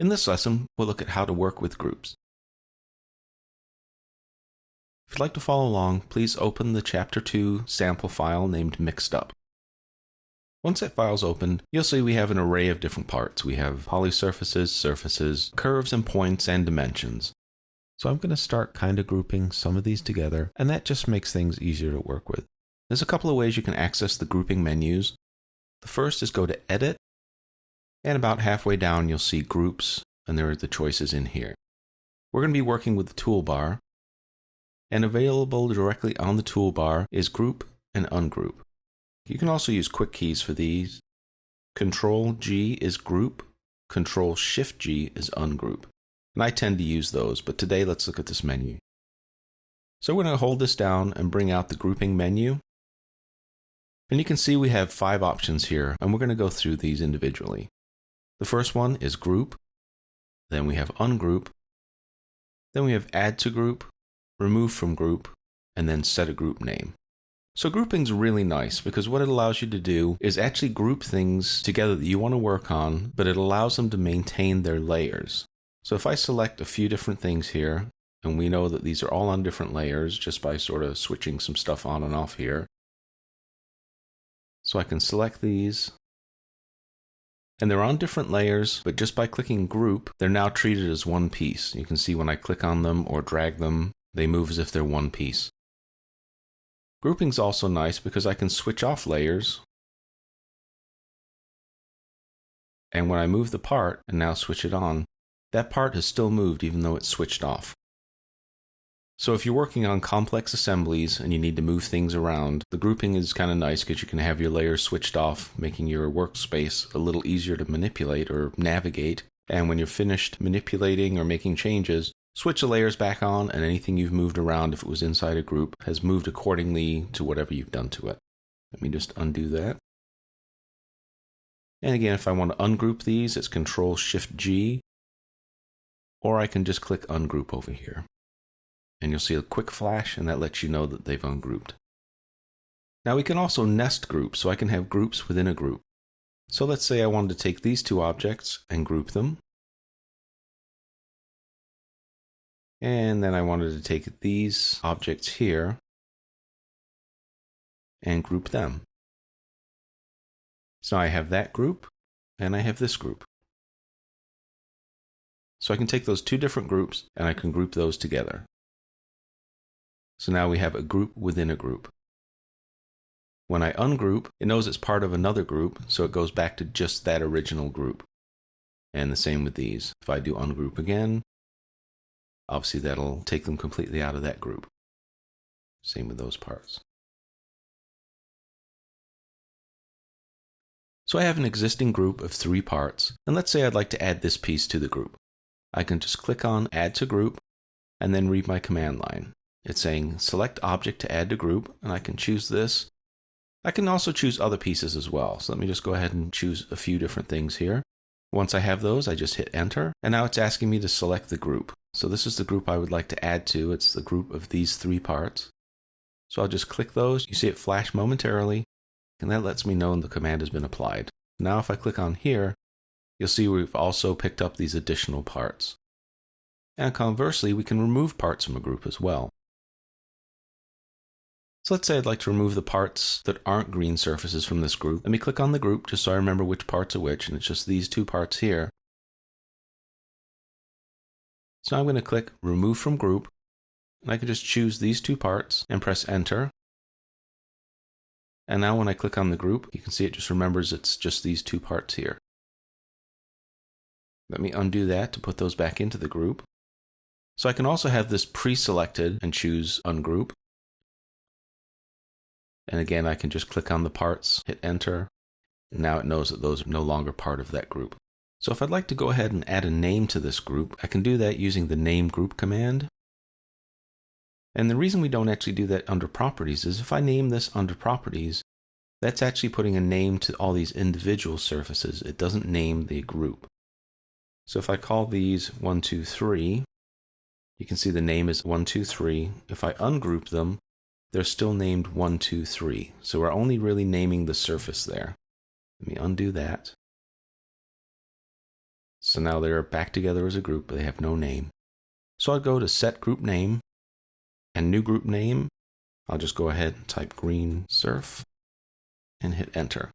In this lesson, we'll look at how to work with groups. If you'd like to follow along, please open the Chapter 2 sample file named Mixed Up. Once that file's opened, you'll see we have an array of different parts. We have polysurfaces, surfaces, curves and points, and dimensions. So I'm going to start kind of grouping some of these together, and that just makes things easier to work with. There's a couple of ways you can access the grouping menus. The first is go to Edit, and about halfway down you'll see Groups, and there are the choices in here. We're going to be working with the toolbar, and available directly on the toolbar is Group and Ungroup. You can also use quick keys for these. Control-G is Group, Control-Shift-G is Ungroup. And I tend to use those, but today let's look at this menu. So we're going to hold this down and bring out the grouping menu. And you can see we have 5 options here, and we're going to go through these individually. The first one is Group, then we have Ungroup, then we have Add to Group, Remove from Group, and then Set a Group Name. So grouping's really nice because what it allows you to do is actually group things together that you want to work on, but it allows them to maintain their layers. So if I select a few different things here, and we know that these are all on different layers just by sort of switching some stuff on and off here. So I can select these, and they're on different layers, but just by clicking Group, they're now treated as one piece. You can see when I click on them or drag them, they move as if they're one piece. Grouping's also nice because I can switch off layers, and when I move the part and now switch it on, that part has still moved even though it's switched off. So if you're working on complex assemblies and you need to move things around, the grouping is kind of nice because you can have your layers switched off, making your workspace a little easier to manipulate or navigate. And when you're finished manipulating or making changes, switch the layers back on, and anything you've moved around, if it was inside a group, has moved accordingly to whatever you've done to it. Let me just undo that. And again, if I want to ungroup these, it's Control-Shift-G, or I can just click Ungroup over here. And you'll see a quick flash, and that lets you know that they've ungrouped. Now we can also nest groups, so I can have groups within a group. So let's say I wanted to take these 2 objects and group them. And then I wanted to take these objects here and group them. So I have that group, and I have this group. So I can take those 2 different groups, and I can group those together. So now we have a group within a group. When I ungroup, it knows it's part of another group, so it goes back to just that original group. And the same with these. If I do ungroup again, obviously that'll take them completely out of that group. Same with those parts. So I have an existing group of 3 parts, and let's say I'd like to add this piece to the group. I can just click on Add to Group, and then read my command line. It's saying select object to add to group, and I can choose this. I can also choose other pieces as well, so let me just go ahead and choose a few different things here. Once I have those, I just hit enter, and now it's asking me to select the group. So this is the group I would like to add to. It's the group of these 3 parts. So I'll just click those. You see it flash momentarily, and that lets me know the command has been applied. Now if I click on here, you'll see we've also picked up these additional parts. And conversely, we can remove parts from a group as well. So let's say I'd like to remove the parts that aren't green surfaces from this group. Let me click on the group just so I remember which parts are which, and it's just these 2 parts here. So now I'm going to click Remove from Group, and I can just choose these 2 parts and press Enter. And now when I click on the group, you can see it just remembers it's just these 2 parts here. Let me undo that to put those back into the group. So I can also have this pre-selected and choose Ungroup. And again, I can just click on the parts, hit Enter, and now it knows that those are no longer part of that group. So if I'd like to go ahead and add a name to this group, I can do that using the name group command. And the reason we don't actually do that under properties is if I name this under properties, that's actually putting a name to all these individual surfaces. It doesn't name the group. So if I call these 1, 2, 3, you can see the name is 1, 2, 3. If I ungroup them, they're still named 1, 2, 3. So we're only really naming the surface there. Let me undo that. So now they're back together as a group, but they have no name. So I'll go to Set Group Name, and New Group Name. I'll just go ahead and type Green Surf and hit Enter.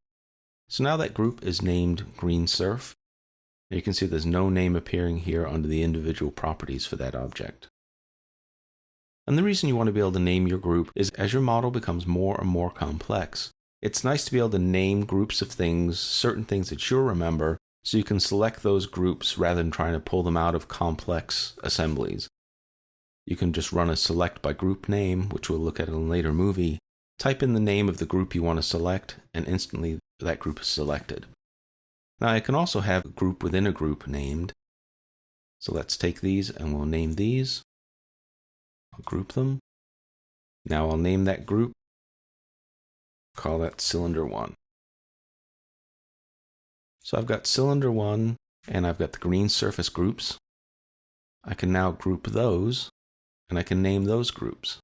So now that group is named Green Surf. You can see there's no name appearing here under the individual properties for that object. And the reason you want to be able to name your group is as your model becomes more and more complex, it's nice to be able to name groups of things, certain things that you'll remember, so you can select those groups rather than trying to pull them out of complex assemblies. You can just run a select by group name, which we'll look at in a later movie, type in the name of the group you want to select, and instantly that group is selected. Now I can also have a group within a group named. So let's take these and we'll name these. I'll group them. Now I'll name that group. Call that Cylinder 1. So I've got Cylinder 1 and I've got the green surface groups. I can now group those and I can name those groups.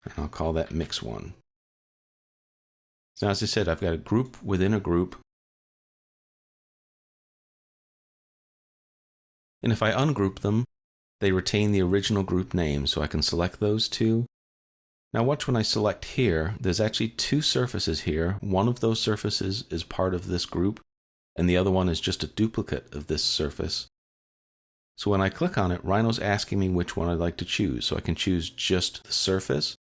And I'll call that Mix 1. So as I said, I've got a group within a group. And if I ungroup them, they retain the original group name, so I can select those two. Now watch when I select here, there's actually two surfaces here. One of those surfaces is part of this group, and the other one is just a duplicate of this surface. So when I click on it, Rhino's asking me which one I'd like to choose. So I can choose just the surface,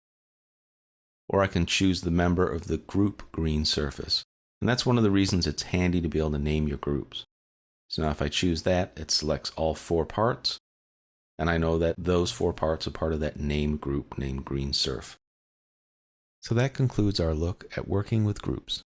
or I can choose the member of the group green surface. And that's one of the reasons it's handy to be able to name your groups. So now if I choose that, it selects all 4 parts, and I know that those 4 parts are part of that named group named Green Surf. So that concludes our look at working with groups.